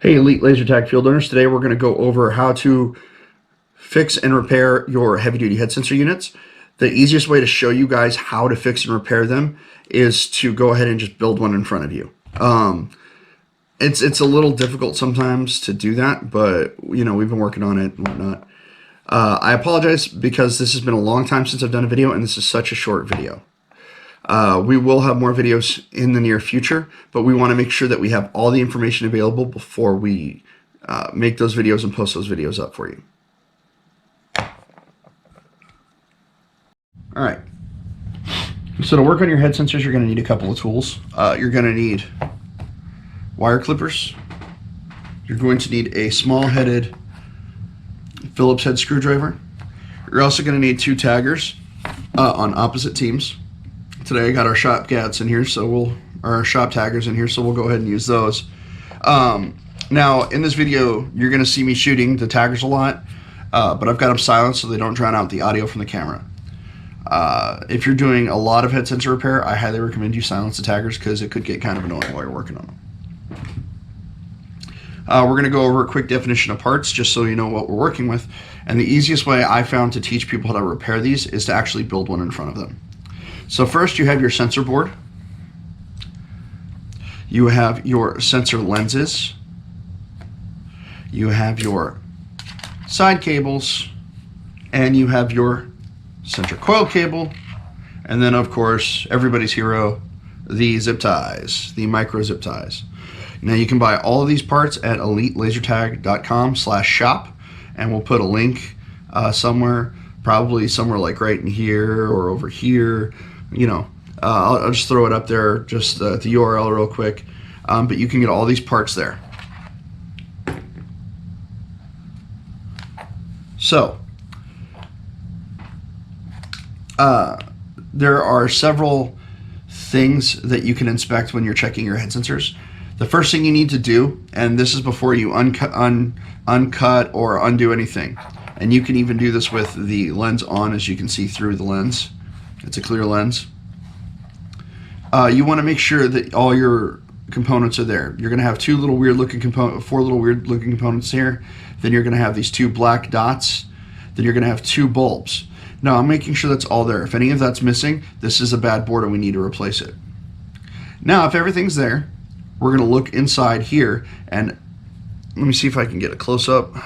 Hey, Elite Laser Tag field owners. Today we're going to go over how to fix and repair your heavy-duty head sensor units. The easiest way to show you guys how to fix and repair them is to go ahead and just build one in front of you. It's a little difficult sometimes to do that, but you know, we've been working on it and whatnot. I apologize because this has been a long time since I've done a video, and this is such a short video. We will have more videos in the near future, but we want to make sure that we have all the information available before we make those videos and post those videos up for you. All right. So to work on your head sensors, you're going to need a couple of tools. You're going to need wire clippers. You're going to need a small-headed Phillips head screwdriver. You're also going to need two taggers on opposite teams. Today I got our shop gats in here, our shop taggers in here, so we'll go ahead and use those. Now in this video you're going to see me shooting the taggers a lot, but I've got them silenced so they don't drown out the audio from the camera. If you're doing a lot of head sensor repair, I highly recommend you silence the taggers because it could get kind of annoying while you're working on them. We're going to go over a quick definition of parts just so you know what we're working with, and the easiest way I found to teach people how to repair these is to actually build one in front of them. So first you have your sensor board, you have your sensor lenses, you have your side cables, and you have your center coil cable, and then of course everybody's hero, the zip ties, the micro zip ties. Now you can buy all of these parts at elitelasertag.com/shop, and we'll put a link somewhere, probably somewhere like right in here or over here. You know, I'll just throw it up there, just the URL real quick, but you can get all these parts there. So there are several things that you can inspect when you're checking your head sensors. The first thing you need to do, and this is before you uncut or undo anything, and you can even do this with the lens on, as you can see through the lens. It's a clear lens. You want to make sure that all your components are there. You're going to have four little weird looking components here. Then you're going to have these two black dots. Then you're going to have two bulbs. Now I'm making sure that's all there. If any of that's missing, this is a bad board and we need to replace it. Now if everything's there, we're going to look inside here, and let me see if I can get a close-up.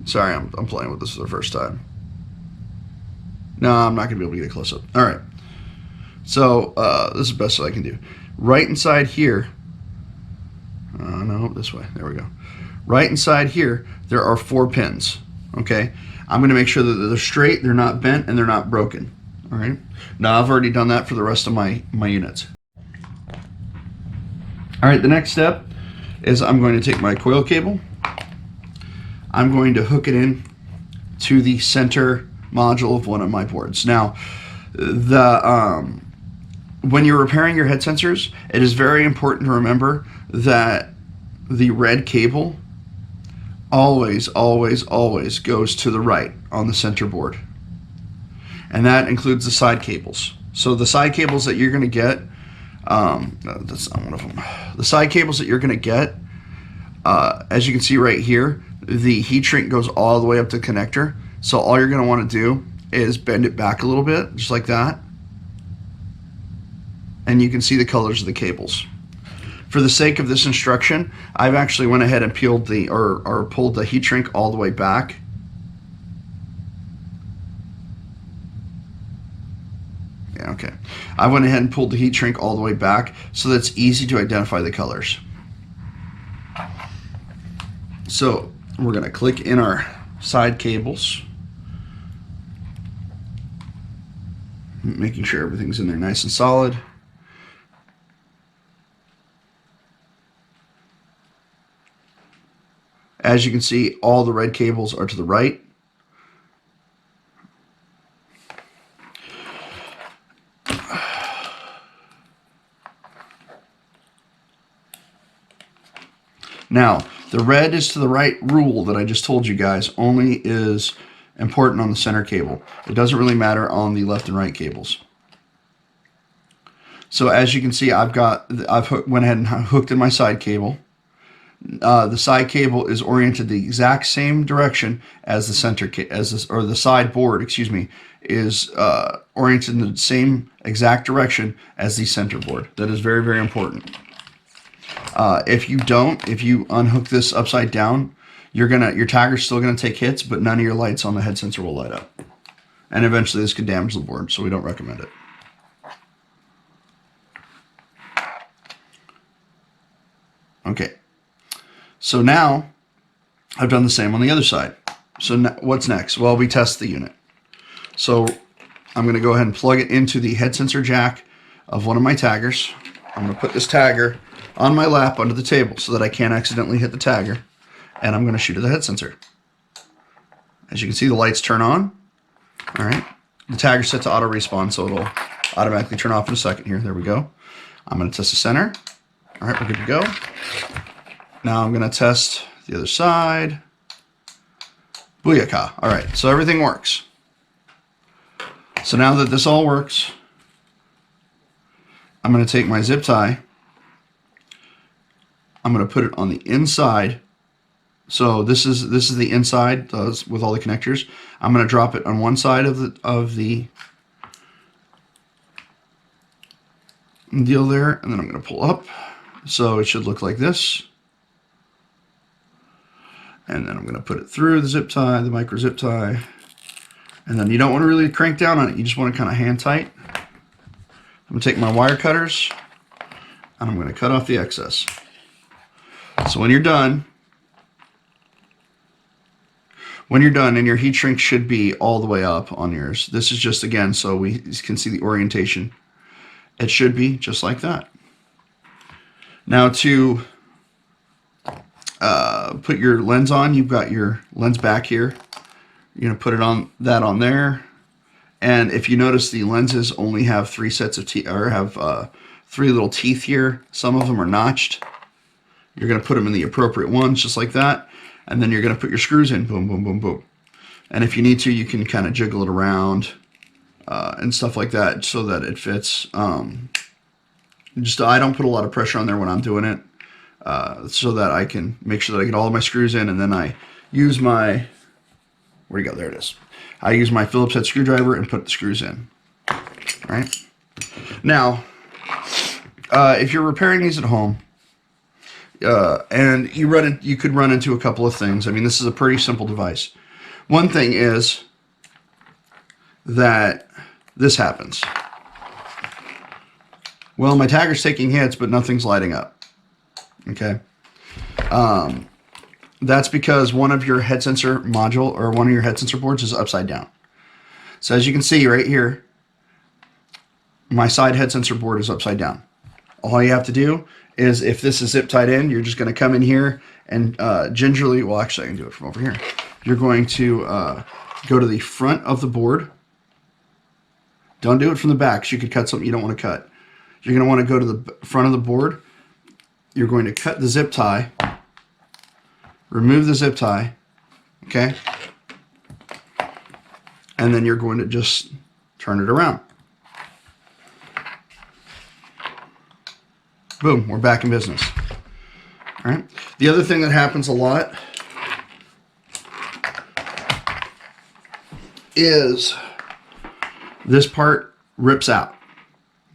Sorry, I'm playing with this for the first time. No, I'm not going to be able to get a close-up. All right. So this is the best that I can do. Right inside here, no, this way. There we go. Right inside here, there are 4 pins. Okay. I'm going to make sure that they're straight, they're not bent, and they're not broken. All right. Now I've already done that for the rest of my units. All right. The next step is I'm going to take my coil cable. I'm going to hook it in to the center module of one of my boards. Now, when you're repairing your head sensors, it is very important to remember that the red cable always goes to the right on the center board, and that includes the side cables. So the side cables that you're going to get, that's not one of them. The side cables that you're going to get, as you can see right here, the heat shrink goes all the way up to the connector. So all you're going to want to do is bend it back a little bit, just like that. And you can see the colors of the cables. For the sake of this instruction, I've actually went ahead and peeled the, or pulled the heat shrink all the way back. Yeah, okay. I went ahead and pulled the heat shrink all the way back so that it's easy to identify the colors. So we're going to click in our side cables, making sure everything's in there nice and solid. As you can see, all the red cables are to the right. Now, the red is to the right rule that I just told you guys only is important on the center cable. It doesn't really matter on the left and right cables. So as you can see, I've went ahead and hooked in my side cable. The side cable is oriented the exact same direction as the center or the side board, excuse me, is oriented in the same exact direction as the center board. That is very, very important. If you unhook this upside down, your tagger's still gonna take hits, but none of your lights on the head sensor will light up. And eventually this could damage the board, so we don't recommend it. Okay. So now I've done the same on the other side. So what's next? Well, we test the unit. So I'm going to go ahead and plug it into the head sensor jack of one of my taggers. I'm going to put this tagger on my lap under the table so that I can't accidentally hit the tagger. And I'm going to shoot at the head sensor. As you can see, the lights turn on. All right. The tagger's set to auto respawn, so it'll automatically turn off in a second here. There we go. I'm going to test the center. All right, we're good to go. Now I'm going to test the other side. Booyakah. All right, so everything works. So now that this all works, I'm going to take my zip tie. I'm going to put it on the inside. So this is the inside with all the connectors. I'm going to drop it on one side of the deal there, and then I'm going to pull up. So it should look like this. And then I'm going to put it through the zip tie, the micro zip tie. And then you don't want to really crank down on it. You just want to kind of hand tight. I'm going to take my wire cutters and I'm going to cut off the excess. So when you're done and your heat shrink should be all the way up on yours. This is just, again, so we can see the orientation. It should be just like that. Now to put your lens on, you've got your lens back here. You're going to put it on there. And if you notice, the lenses only have three sets of teeth, or have three little teeth here. Some of them are notched. You're going to put them in the appropriate ones, just like that. And then you're going to put your screws in. Boom, boom, boom, boom. And if you need to, you can kind of jiggle it around and stuff like that so that it fits. I don't put a lot of pressure on there when I'm doing it. So that I can make sure that I get all of my screws in, and then I use my, where'd it go? There it is. I use my Phillips head screwdriver and put the screws in. All right. Now, if you're repairing these at home, and you could run into a couple of things. I mean, this is a pretty simple device. One thing is that this happens. Well, my tagger's taking hits, but nothing's lighting up. Okay, that's because one of your head sensor module or one of your head sensor boards is upside down. So as you can see right here, my side head sensor board is upside down. All you have to do is, if this is zip tied in, you're just going to come in here and gingerly, well, actually I can do it from over here. You're going to go to the front of the board. Don't do it from the back, because you could cut something you don't want to cut. You're going to want to go to the front of the board. You're going to cut the zip tie, remove the zip tie, okay? And then you're going to just turn it around. Boom, we're back in business. All right. The other thing that happens a lot is this part rips out,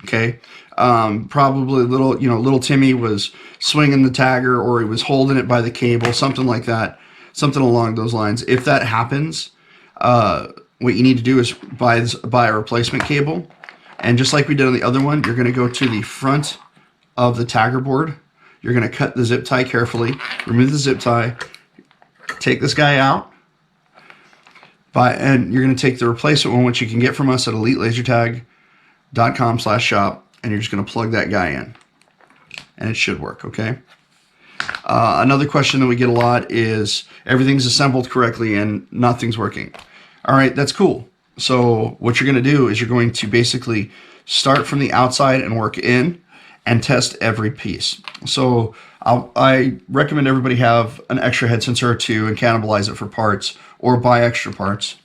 okay? Probably little Timmy was swinging the tagger, or he was holding it by the cable, something like that, something along those lines. If that happens, what you need to do is buy a replacement cable, and just like we did on the other one, you're going to go to the front of the tagger board. You're going to cut the zip tie carefully, remove the zip tie, take this guy out, and you're going to take the replacement one, which you can get from us at elitelasertag.com/shop. And you're just going to plug that guy in, and it should work, okay? Another question that we get a lot is, everything's assembled correctly and nothing's working. All right, that's cool. So what you're going to do is you're going to basically start from the outside and work in and test every piece. So I recommend everybody have an extra head sensor or two and cannibalize it for parts, or buy extra parts.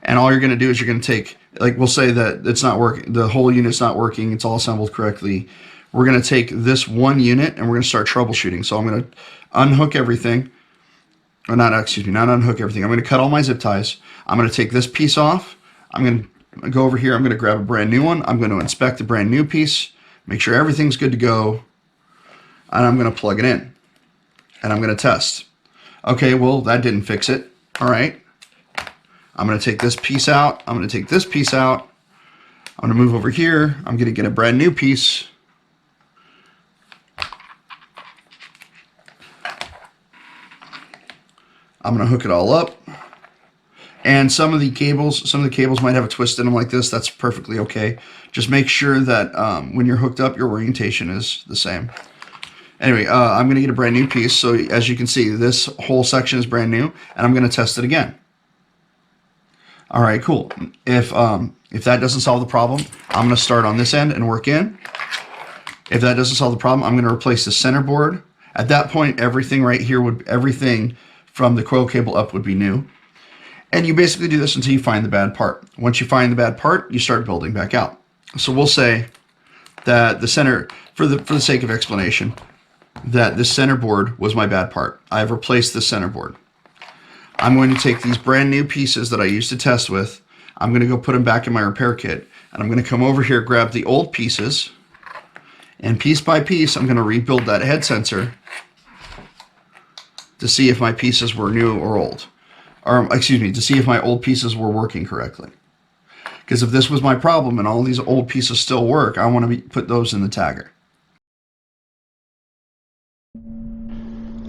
And all you're going to do is you're going to take like we'll say that it's not working, the whole unit's not working, it's all assembled correctly. We're going to take this one unit and we're going to start troubleshooting. So I'm going to unhook everything, or not unhook everything. I'm going to cut all my zip ties. I'm going to take this piece off. I'm going to go over here. I'm going to grab a brand new one. I'm going to inspect the brand new piece, make sure everything's good to go, and I'm going to plug it in. And I'm going to test. Okay, well, that didn't fix it. All right. I'm going to take this piece out. I'm going to take this piece out. I'm going to move over here. I'm going to get a brand new piece. I'm going to hook it all up. And some of the cables might have a twist in them like this. That's perfectly okay. Just make sure that when you're hooked up, your orientation is the same. Anyway, I'm going to get a brand new piece. So as you can see, this whole section is brand new, and I'm going to test it again. All right, cool. If that doesn't solve the problem, I'm going to start on this end and work in. If that doesn't solve the problem, I'm going to replace the center board. At that point, everything right here everything from the coil cable up would be new. And you basically do this until you find the bad part. Once you find the bad part, you start building back out. So we'll say that the center, for the sake of explanation, that this center board was my bad part. I've replaced the center board. I'm going to take these brand new pieces that I used to test with. I'm going to go put them back in my repair kit. And I'm going to come over here, grab the old pieces, and piece by piece, I'm going to rebuild that head sensor to see if my pieces were new or old. Or, excuse me, to see if my old pieces were working correctly. Because if this was my problem and all these old pieces still work, I want to put those in the tagger.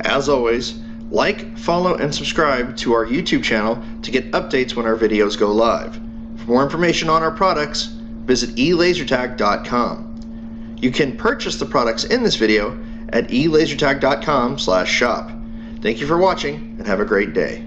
As always, like, follow, and subscribe to our YouTube channel to get updates when our videos go live. For more information on our products, visit elitelasertag.com. You can purchase the products in this video at elitelasertag.com/shop. Thank you for watching, and have a great day.